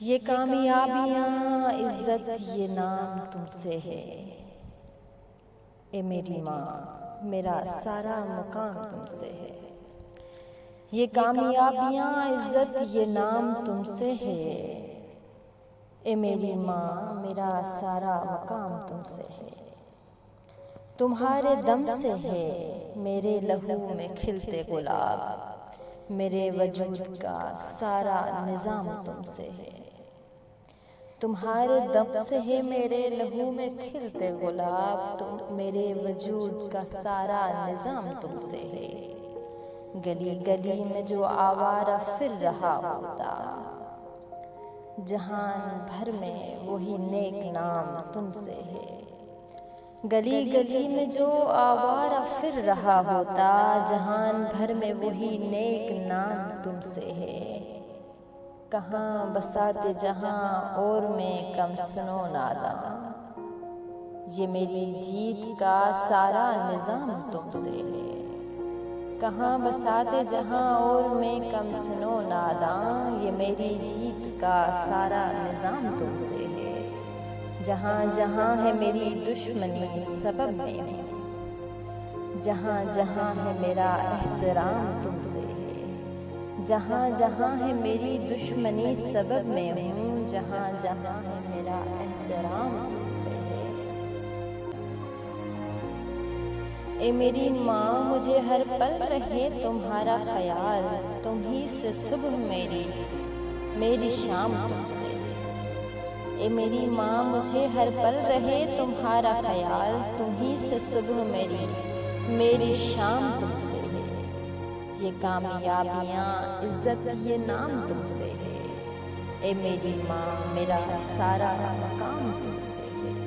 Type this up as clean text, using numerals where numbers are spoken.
یہ کامیابیاں عزت یہ نام تم سے ہے، اے میری ماں میرا سارا مقام تم سے ہے۔ یہ کامیابیاں عزت یہ نام تم سے ہے، اے میری ماں میرا سارا مقام تم سے ہے۔ تمہارے دم سے ہے میرے لہو میں کھلتے گلاب، میرے وجود کا سارا نظام تم سے ہے۔ تمہارے دم سے ہے میرے لہو میں کھلتے گلاب، میرے وجود کا سارا نظام تم سے ہے۔ گلی گلی میں جو آوارہ پھر رہا ہوتا، جہان بھر میں وہی نیک نام تم سے ہے۔ گلی گلی میں جو آوارہ پھر رہا ہوتا، جہان بھر میں وہی نیک نام تم سے ہے۔ کہاں بساتے جہاں اور میں کم سنو ناداں، یہ میری جیت کا سارا نظام تم سے ہے۔ کہاں بساتے جہاں اور میں کم سنو ناداں، یہ میری جیت کا سارا نظام تم سے ہے۔ جہاں جہاں ہے میری دشمنی سبب میں ہوں، جہاں جہاں ہے میرا احترام تم سے ہے۔ جہاں جہاں ہے میری دشمنی سبب میں ہوں، جہاں جہاں ہے میرا احترام تم سے ہے۔ اے میری ماں مجھے ہر پل رہے تمہارا خیال، تم ہی سے صبح میری شام تم سے ہے۔ اے میری ماں مجھے ہر پل رہے تمہارا خیال، تم ہی سے صبح میری شام تم سے ہے۔ یہ کامیابیاں عزت یہ نام تم سے ہے، اے میری ماں میرا سارا مقام تم سے ہے۔